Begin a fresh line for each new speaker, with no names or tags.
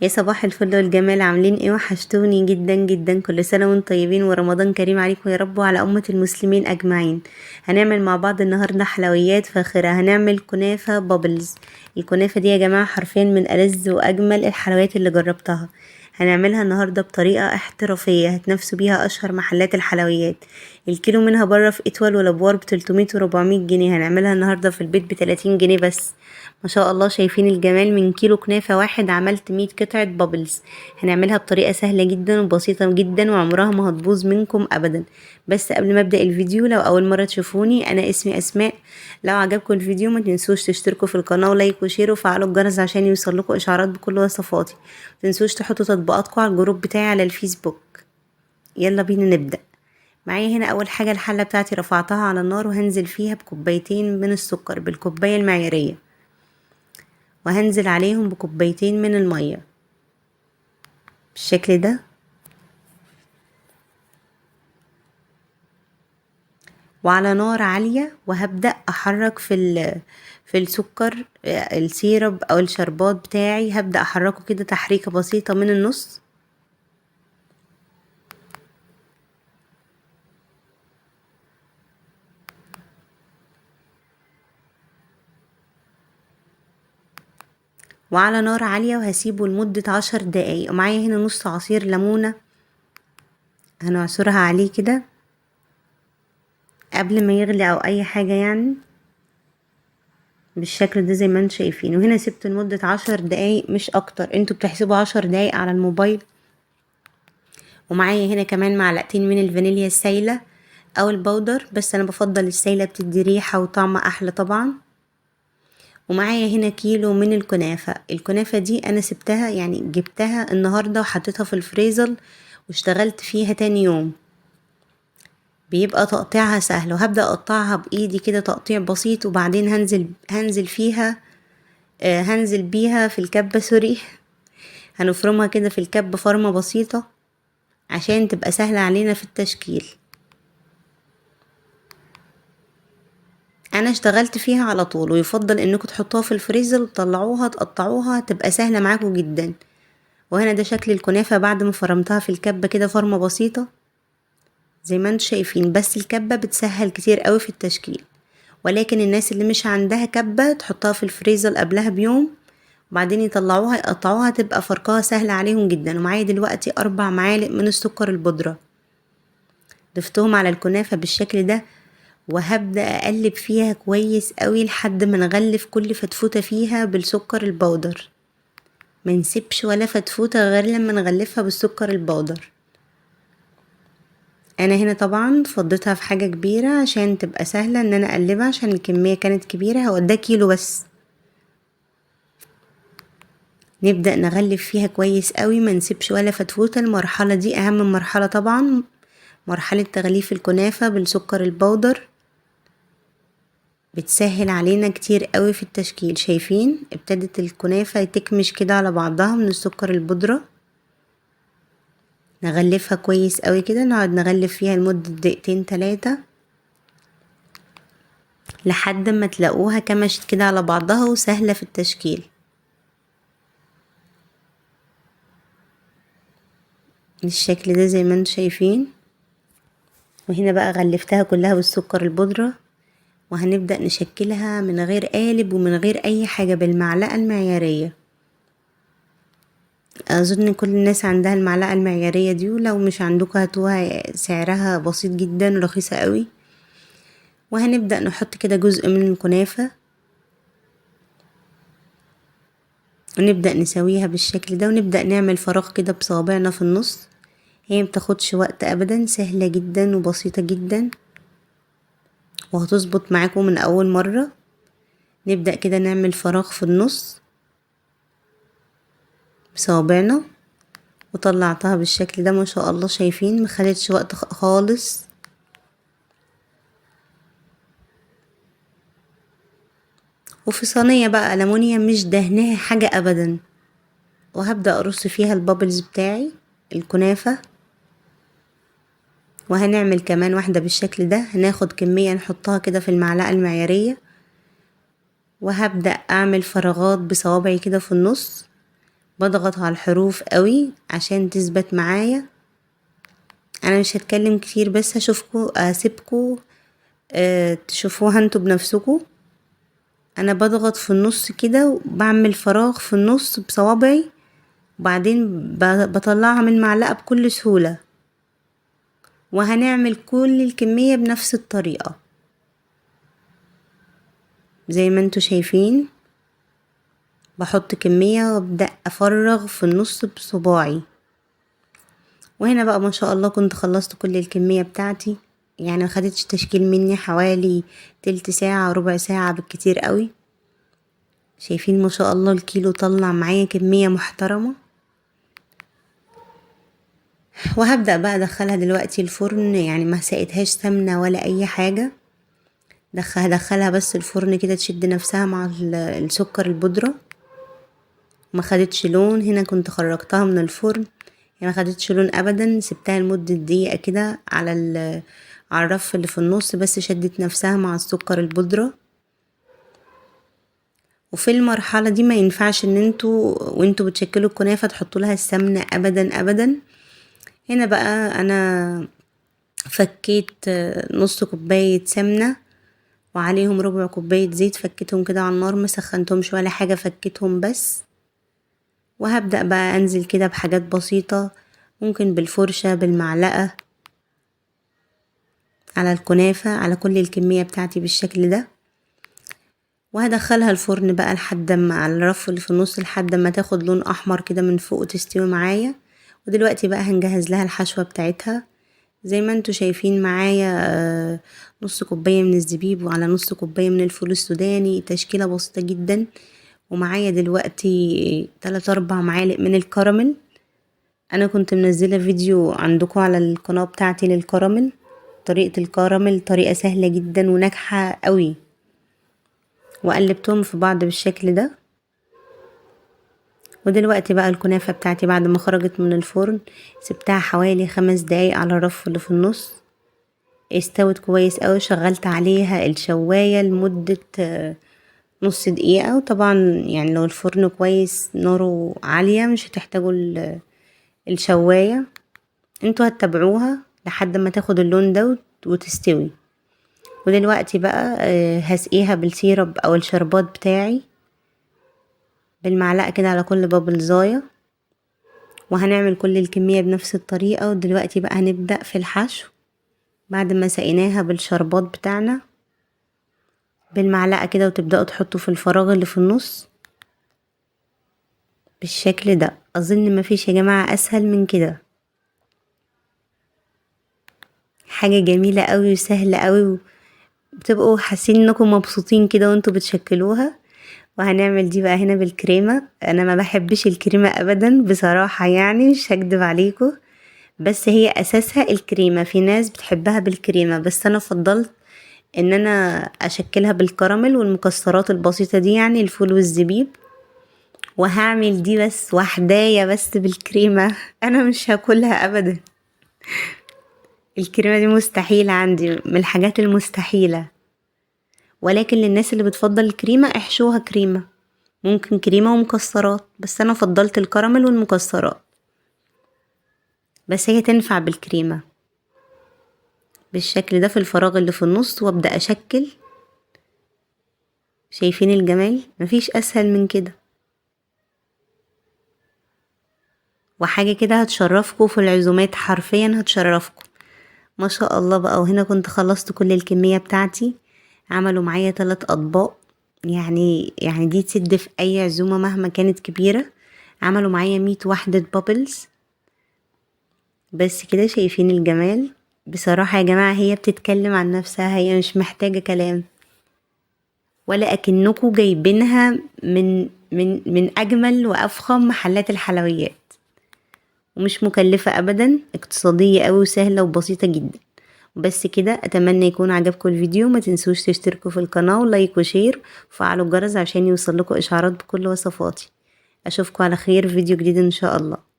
يا صباح الفل والجمال، عاملين ايه؟ وحشتوني جدا جدا. كل سنة وانتم طيبين ورمضان كريم عليكم يا رب وعلى أمة المسلمين أجمعين. هنعمل مع بعض النهاردة حلويات فاخرة. هنعمل كنافة بابلز. الكنافة دي يا جماعة حرفيا من ألذ وأجمل الحلويات اللي جربتها. هنعملها النهاردة بطريقة احترافية هتنافسوا بيها أشهر محلات الحلويات. الكيلو منها بره في إتول والأبوار ب300 و400 جنيه. هنعملها النهاردة في البيت ب30 جنيه بس. ما شاء الله، شايفين الجمال؟ من كيلو كنافة واحد عملت 100 قطعة بابلز. هنعملها بطريقة سهلة جدا وبسيطة جدا وعمرها ما هتبوظ منكم أبدا. بس قبل ما أبدأ الفيديو، لو أول مرة تشوفوني، أنا اسمي أسماء. لو عجبكم الفيديو ما تنسوش تشتركوا في القناة ولايك وشير وفعلوا الجرس عشان يوصلكوا إشعارات بكل وصفاتي. ما تنسوش تحطوا تطبيقاتكم على الجروب بتاعي على الفيسبوك. يلا بينا نبدأ. معايا هنا أول حاجة الحلة بتاعتي رفعتها على النار وهنزل فيها بكوبايتين من السكر بالكوباية المعيارية، وهنزل عليهم بكوبايتين من المية بالشكل ده. وعلى نار عالية، وهبدأ أحرك في السكر، السيرب أو الشربات بتاعي. هبدأ أحركه كده تحريكة بسيطة من النص. وعلى نار عالية، وهسيبه لمدة 10 دقايق. ومعايا هنا نص عصير ليمونة هنعصرها عليه كده قبل ما يغلي أو أي حاجة يعني، بالشكل ده زي ما انتم شايفين. وهنا سبته لمدة 10 دقايق مش أكتر، انتوا بتحسبوا 10 دقايق على الموبايل. ومعايا هنا كمان معلقتين من الفانيليا السايلة او البودر، بس انا بفضل السايلة، بتدي ريحة وطعم احلى طبعا. ومعايا هنا كيلو من الكنافة دي انا سبتها، يعني جبتها النهاردة وحطيتها في الفريزر واشتغلت فيها تاني يوم. بيبقى تقطيعها سهل، وهبدأ اقطعها بايدي كده تقطيع بسيط، وبعدين هنزل فيها، هنزل بيها في الكبة، سوري. هنفرمها كده في الكبة فرمة بسيطة عشان تبقى سهلة علينا في التشكيل. انا اشتغلت فيها على طول، ويفضل انكم تحطوها في الفريزر وتطلعوها تقطعوها تبقى سهلة معاكم جدا. وهنا ده شكل الكنافة بعد ما فرمتها في الكبة كده فرمة بسيطة زي ما انتم شايفين. بس الكبة بتسهل كتير قوي في التشكيل، ولكن الناس اللي مش عندها كبة تحطها في الفريزر قبلها بيوم، وبعدين يطلعوها يقطعوها تبقى فركها سهل عليهم جدا. ومعايا دلوقتي 4 معالق من السكر البودرة، ضفتهم على الكنافة بالشكل ده، وهبدأ اقلب فيها كويس قوي لحد ما نغلف كل فتفوتة فيها بالسكر البودر. ما نسيبش ولا فتفوتة غير لما نغلفها بالسكر البودر. انا هنا طبعا فضيتها في حاجة كبيرة عشان تبقى سهلة ان انا اقلبها، عشان الكمية كانت كبيرة. هو ده كيلو بس. نبدأ نغلف فيها كويس قوي، ما نسيبش ولا فتفوتة. المرحلة دي اهم مرحلة طبعا، مرحلة تغليف الكنافة بالسكر البودر. بتسهل علينا كتير قوي في التشكيل. شايفين ابتدت الكنافة تكمش كده على بعضها من السكر البودرة. نغلفها كويس قوي كده، نقعد نغلف فيها لمدة دقيقتين 3 لحد ما تلاقوها كمشت كده على بعضها وسهلة في التشكيل بالشكل ده زي ما انتم شايفين. وهنا بقى غلفتها كلها بالسكر البودرة، وهنبدأ نشكلها من غير قالب ومن غير اي حاجة بالمعلقة المعيارية. اظن كل الناس عندها المعلقة المعيارية دي، ولو مش عندكم هاتوها، سعرها بسيط جدا ورخيصة قوي. وهنبدأ نحط كده جزء من الكنافة ونبدأ نسويها بالشكل ده، ونبدأ نعمل فراغ كده بصوابعنا في النص. هي متاخدش وقت ابدا، سهلة جدا وبسيطة جدا وهتظبط معاكم من اول مرة. نبدأ كده نعمل فراغ في النص بصوابعنا، وطلعتها بالشكل ده. ما شاء الله، شايفين مخدتش وقت خالص. وفي صينية بقى ألمونيا مش دهنها حاجة ابدا، وهبدأ ارص فيها البابلز بتاعي الكنافة. وهنعمل كمان واحدة بالشكل ده. هناخد كمية نحطها كده في المعلقة المعيارية، وهبدأ اعمل فراغات بصوابعي كده في النص بضغط على الحروف قوي عشان تثبت معايا. انا مش هتكلم كتير، بس هسيبكوا تشوفوها انتوا بنفسكوا. انا بضغط في النص كده وبعمل فراغ في النص بصوابعي، وبعدين بطلعها من المعلقة بكل سهولة. وهنعمل كل الكمية بنفس الطريقة زي ما انتوا شايفين. بحط كمية وابدأ افرغ في النص بصباعي. وهنا بقى ما شاء الله كنت خلصت كل الكمية بتاعتي، يعني مخدتش تشكيل مني حوالي تلت ساعة ربع ساعة بالكتير قوي. شايفين ما شاء الله الكيلو طلع معايا كمية محترمة. وهبدأ بقى ادخلها دلوقتي الفرن، يعني ما سقيتهاش سمنة ولا اي حاجة. هدخلها بس الفرن كده تشد نفسها مع السكر البودرة. ما خدتش لون، هنا كنت خرجتها من الفرن يعني ما خدتش لون ابدا. سبتها لمدة دقيقة كده على الرف اللي في النص، بس شدت نفسها مع السكر البودرة. وفي المرحلة دي ما ينفعش ان وانتوا بتشكلوا الكنافة تحطوا لها السمنة ابدا ابدا. هنا بقى انا فكيت نص كوباية سمنة وعليهم ربع كوباية زيت، فكيتهم كده على النار، ما سخنتهمش ولا حاجة، فكيتهم بس. وهبدأ بقى انزل كده بحاجات بسيطة، ممكن بالفرشة بالمعلقة على الكنافة، على كل الكمية بتاعتي بالشكل ده. وهدخلها الفرن بقى لحد ما على الرف اللي في النص لحد ما تاخد لون احمر كده من فوق وتستوي معايا. ودلوقتي بقى هنجهز لها الحشوة بتاعتها. زي ما انتوا شايفين معايا نص كوباية من الزبيب وعلى نص كوباية من الفول السوداني، تشكيلة بسيطة جدا. ومعايا دلوقتي 3-4 معالق من الكراميل. انا كنت منزلة فيديو عندكم على القناة بتاعتي للكراميل. طريقة الكراميل طريقة سهلة جدا وناجحة قوي. وقلبتهم في بعض بالشكل ده. ودلوقتي بقى الكنافة بتاعتي بعد ما خرجت من الفرن سبتها حوالي 5 دقايق على الرف اللي في النص. استوت كويس قوي. شغلت عليها الشواية لمدة نص دقيقة. وطبعا يعني لو الفرن كويس ناره عالية مش هتحتاجوا الشواية. انتوا هتتابعوها لحد ما تاخد اللون ده وتستوي. ودلوقتي بقى هسقيها بالسيرب او الشربات بتاعي بالمعلقة كده على كل بابلزاية. وهنعمل كل الكمية بنفس الطريقة. ودلوقتي بقى هنبدأ في الحشو بعد ما سقيناها بالشربات بتاعنا بالمعلقة كده، وتبدأوا تحطوا في الفراغ اللي في النص بالشكل ده. اظن مفيش يا جماعة اسهل من كده. حاجة جميلة قوي وسهلة قوي، بتبقوا حاسين انكم مبسوطين كده وانتوا بتشكلوها. وهنعمل دي بقى هنا بالكريمة. انا ما بحبش الكريمة ابدا بصراحة، يعني مش هكدب عليكم، بس هي اساسها الكريمة. في ناس بتحبها بالكريمة، بس انا فضلت ان انا اشكلها بالكراميل والمكسرات البسيطة دي، يعني الفول والزبيب. وهعمل دي بس وحداية بس بالكريمة. انا مش هاكلها ابدا. الكريمة دي مستحيلة عندي، من الحاجات المستحيلة. ولكن للناس اللي بتفضل الكريمة احشوها كريمة، ممكن كريمة ومكسرات، بس انا فضلت الكراميل والمكسرات. بس هي تنفع بالكريمة بالشكل ده في الفراغ اللي في النص. وابدأ اشكل. شايفين الجمال؟ مفيش اسهل من كده. وحاجة كده هتشرفكم في العزومات، حرفيا هتشرفكم ما شاء الله بقى. وهنا كنت خلصت كل الكمية بتاعتي. عملوا معايا 3 اطباق، يعني دي تسد في اي عزومة مهما كانت كبيرة. عملوا معايا 100 وحدة بابلز بس كده. شايفين الجمال؟ بصراحة يا جماعة هي بتتكلم عن نفسها، هي مش محتاجة كلام. ولا اكنكم جايبينها من اجمل وافخم محلات الحلويات. ومش مكلفة ابدا، اقتصادية قوي وسهلة وبسيطة جدا. بس كده، اتمنى يكون عجبكم الفيديو. ما تنسوش تشتركوا في القناة ولايك وشير وفعلوا الجرس عشان يوصلكوا اشعارات بكل وصفاتي. اشوفكم على خير في فيديو جديد ان شاء الله.